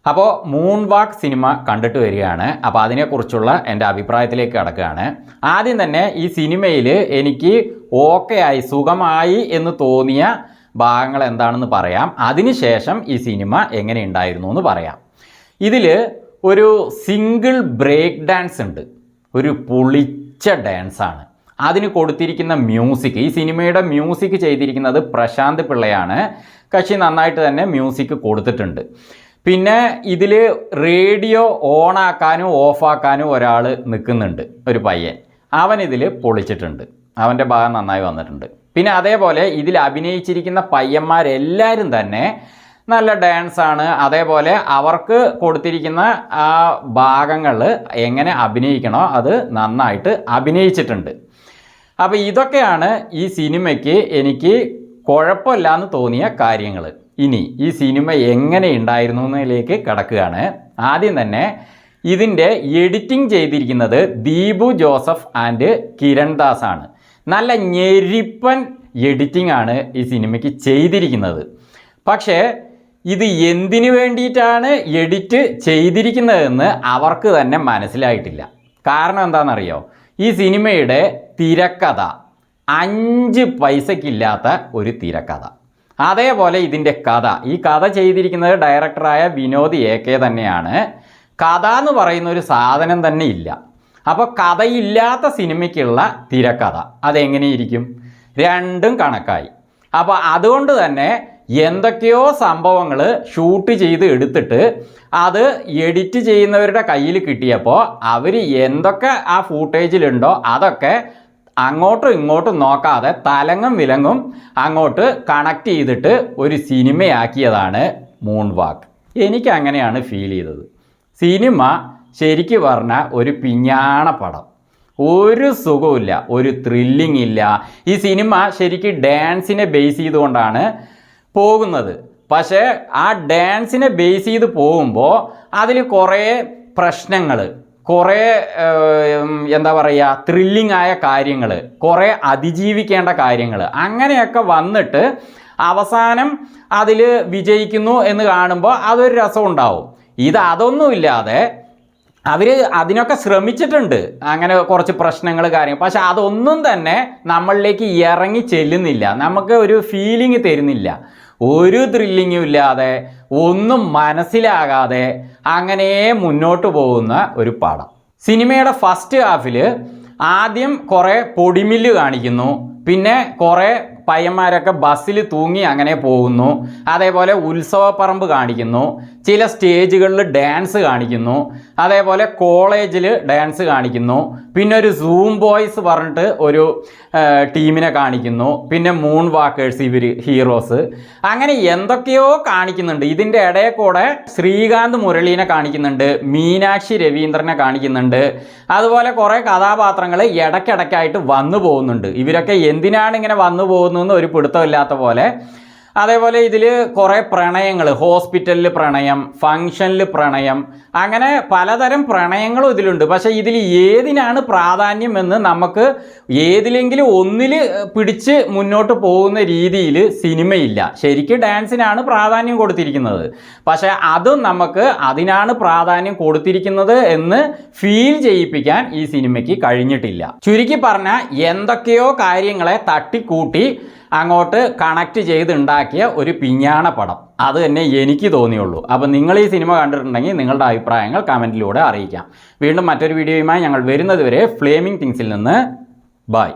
അപ്പോൾ മൂൺ വാക്ക് സിനിമ കണ്ടിട്ട് വരികയാണ്. അപ്പോൾ അതിനെക്കുറിച്ചുള്ള എൻ്റെ അഭിപ്രായത്തിലേക്ക് കടക്കുകയാണ്. ആദ്യം തന്നെ ഈ സിനിമയിൽ എനിക്ക് ഓക്കെയായി സുഖമായി എന്ന് തോന്നിയ ഭാഗങ്ങൾ എന്താണെന്ന് പറയാം. അതിനുശേഷം ഈ സിനിമ എങ്ങനെ ഉണ്ടായിരുന്നു എന്ന് പറയാം. ഇതിൽ ഒരു സിംഗിൾ ബ്രേക്ക് ഡാൻസ് ഉണ്ട്. ഒരു പൊളിച്ച ഡാൻസാണ്. അതിന് കൊടുത്തിരിക്കുന്ന മ്യൂസിക്, ഈ സിനിമയുടെ മ്യൂസിക് ചെയ്തിരിക്കുന്നത് പ്രശാന്ത് പിള്ളയാണ്. കക്ഷി നന്നായിട്ട് തന്നെ മ്യൂസിക് കൊടുത്തിട്ടുണ്ട്. പിന്നെ ഇതിൽ റേഡിയോ ഓണാക്കാനും ഓഫാക്കാനും ഒരാൾ നിൽക്കുന്നുണ്ട്, ഒരു പയ്യൻ. അവനിതിൽ പൊളിച്ചിട്ടുണ്ട്. അവൻ്റെ ഭാഗം നന്നായി വന്നിട്ടുണ്ട്. പിന്നെ അതേപോലെ ഇതിൽ അഭിനയിച്ചിരിക്കുന്ന പയ്യന്മാരെല്ലാവരും തന്നെ നല്ല ഡാൻസാണ്. അതേപോലെ അവർക്ക് കൊടുത്തിരിക്കുന്ന ആ ഭാഗങ്ങൾ എങ്ങനെ അഭിനയിക്കണോ അത് നന്നായിട്ട് അഭിനയിച്ചിട്ടുണ്ട്. അപ്പോൾ ഇതൊക്കെയാണ് ഈ സിനിമയ്ക്ക് എനിക്ക് കുഴപ്പമില്ലാന്ന് തോന്നിയ കാര്യങ്ങൾ. ഇനി ഈ സിനിമ എങ്ങനെ ഉണ്ടായിരുന്നു എന്നതിലേക്ക് കടക്കുകയാണ്. ആദ്യം തന്നെ ഇതിൻ്റെ എഡിറ്റിംഗ് ചെയ്തിരിക്കുന്നത് ദീപു ജോസഫ് ആൻഡ് കിരൺ ദാസ് ആണ്. നല്ല ഞെരിപ്പൻ എഡിറ്റിംഗ് ആണ് ഈ സിനിമയ്ക്ക് ചെയ്തിരിക്കുന്നത്. പക്ഷേ ഇത് എന്തിനു വേണ്ടിയിട്ടാണ് എഡിറ്റ് ചെയ്തിരിക്കുന്നതെന്ന് അവർക്ക് തന്നെ മനസ്സിലായിട്ടില്ല. കാരണം എന്താണെന്നറിയോ? ഈ സിനിമയുടെ തിരക്കഥ 5 പൈസക്കില്ലാത്ത ഒരു തിരക്കഥ. അതേപോലെ ഇതിൻ്റെ കഥ, ഈ കഥ ചെയ്തിരിക്കുന്നത് ഡയറക്ടറായ വിനോദ് AK തന്നെയാണ്. കഥ എന്ന് പറയുന്ന ഒരു സാധനം തന്നെ ഇല്ല. അപ്പോൾ കഥയില്ലാത്ത സിനിമയ്ക്കുള്ള തിരക്കഥ അതെങ്ങനെയിരിക്കും? രണ്ടും കണക്കായി. അപ്പോൾ അതുകൊണ്ട് തന്നെ എന്തൊക്കെയോ സംഭവങ്ങൾ ഷൂട്ട് ചെയ്ത് എടുത്തിട്ട് അത് എഡിറ്റ് ചെയ്യുന്നവരുടെ കയ്യിൽ കിട്ടിയപ്പോൾ അവർ എന്തൊക്കെ ആ ഫൂട്ടേജിലുണ്ടോ അതൊക്കെ അങ്ങോട്ടും ഇങ്ങോട്ടും നോക്കാതെ തലങ്ങും വിലങ്ങും അങ്ങോട്ട് കണക്ട് ചെയ്തിട്ട് ഒരു സിനിമയാക്കിയതാണ് മൂൺ വാക്ക്. എനിക്ക് അങ്ങനെയാണ് ഫീൽ ചെയ്തത്. സിനിമ ശരിക്ക് പറഞ്ഞാൽ ഒരു പിഞ്ഞാണ പടം. ഒരു സുഖമില്ല, ഒരു ത്രില്ലിംഗ് ഇല്ല. ഈ സിനിമ ശരിക്ക് ഡാൻസിനെ ബേസ് ചെയ്തുകൊണ്ടാണ് പോകുന്നത്. പക്ഷേ ആ ഡാൻസിനെ ബേസ് ചെയ്ത് പോകുമ്പോൾ അതിൽ കുറേ പ്രശ്നങ്ങൾ, കുറേ എന്താ പറയുക, ത്രില്ലിംഗ് ആയ കാര്യങ്ങൾ, കുറേ അതിജീവിക്കേണ്ട കാര്യങ്ങൾ അങ്ങനെയൊക്കെ വന്നിട്ട് അവസാനം അതിൽ വിജയിക്കുന്നു എന്ന് കാണുമ്പോൾ അതൊരു രസം ഉണ്ടാവും. അതൊന്നുമില്ലാതെ അവർ അതിനൊക്കെ ശ്രമിച്ചിട്ടുണ്ട്, അങ്ങനെ കുറച്ച് പ്രശ്നങ്ങൾ കാര്യങ്ങൾ. പക്ഷെ അതൊന്നും തന്നെ നമ്മളിലേക്ക് ഇറങ്ങി ചെല്ലുന്നില്ല, നമുക്ക് ഒരു ഫീലിംഗ് തരുന്നില്ല. ഒരു ത്രില്ലിങ്ങും ഇല്ലാതെ, ഒന്നും മനസ്സിലാകാതെ അങ്ങനെ മുന്നോട്ട് പോകുന്ന ഒരു പടം. സിനിമയുടെ ഫസ്റ്റ് ഹാഫിൽ ആദ്യം കുറേ പൊടിമില്ല് കാണിക്കുന്നു. പിന്നെ കുറേ പയ്യന്മാരൊക്കെ ബസ്സിൽ തൂങ്ങി അങ്ങനെ പോകുന്നു. അതേപോലെ ഉത്സവപ്പറമ്പ് കാണിക്കുന്നു. ചില സ്റ്റേജുകളിൽ ഡാൻസ് കാണിക്കുന്നു. അതേപോലെ കോളേജിൽ ഡാൻസ് കാണിക്കുന്നു. പിന്നെ ഒരു സൂം ബോയ്സ് പറഞ്ഞിട്ട് ഒരു ടീമിനെ കാണിക്കുന്നു. പിന്നെ മൂൺ വാക്കേഴ്സ്, ഇവർ ഹീറോസ്, അങ്ങനെ എന്തൊക്കെയോ കാണിക്കുന്നുണ്ട്. ഇതിൻ്റെ ഇടയിൽ കൂടെ ശ്രീകാന്ത് മുരളീനെ കാണിക്കുന്നുണ്ട്, മീനാക്ഷി രവീന്ദ്രനെ കാണിക്കുന്നുണ്ട്. അതുപോലെ കുറേ കഥാപാത്രങ്ങൾ ഇടയ്ക്കിടയ്ക്കായിട്ട് വന്നു പോകുന്നുണ്ട്. ഇവരൊക്കെ എന്തിനാണ് ഇങ്ങനെ വന്നു പോകുന്നതെന്ന് ഒരു പിടുത്തമില്ലാത്ത പോലെ. അതേപോലെ ഇതിൽ കുറേ പ്രണയങ്ങൾ, ഹോസ്പിറ്റലിൽ പ്രണയം, ഫങ്ഷനിൽ പ്രണയം, അങ്ങനെ പലതരം പ്രണയങ്ങളും ഇതിലുണ്ട്. പക്ഷേ ഇതിൽ ഏതിനാണ് പ്രാധാന്യം എന്ന് നമുക്ക് ഏതിലെങ്കിലും ഒന്നിൽ പിടിച്ച് മുന്നോട്ട് പോകുന്ന രീതിയിൽ സിനിമയില്ല. ശരിക്കും ഡാൻസിനാണ് പ്രാധാന്യം കൊടുത്തിരിക്കുന്നത്. പക്ഷേ അതും നമുക്ക് അതിനാണ് പ്രാധാന്യം കൊടുത്തിരിക്കുന്നത് എന്ന് ഫീൽ ചെയ്യിപ്പിക്കാൻ ഈ സിനിമയ്ക്ക് കഴിഞ്ഞിട്ടില്ല. ചുരുക്കി പറഞ്ഞാൽ എന്തൊക്കെയോ കാര്യങ്ങളെ തട്ടിക്കൂട്ടി അങ്ങോട്ട് കണക്ട് ചെയ്തുണ്ടാക്കിയ ഒരു പിഞ്ഞാണ പടം. അത് തന്നെ എനിക്ക് തോന്നിയുള്ളൂ. അപ്പോൾ നിങ്ങൾ ഈ സിനിമ കണ്ടിട്ടുണ്ടെങ്കിൽ നിങ്ങളുടെ അഭിപ്രായങ്ങൾ കമൻറ്റിലൂടെ അറിയിക്കാം. വീണ്ടും മറ്റൊരു വീഡിയോയുമായി ഞങ്ങൾ വരുന്നത് വരെ ഫ്ലേമിംഗ് തിങ്സിൽ നിന്ന് ബൈ.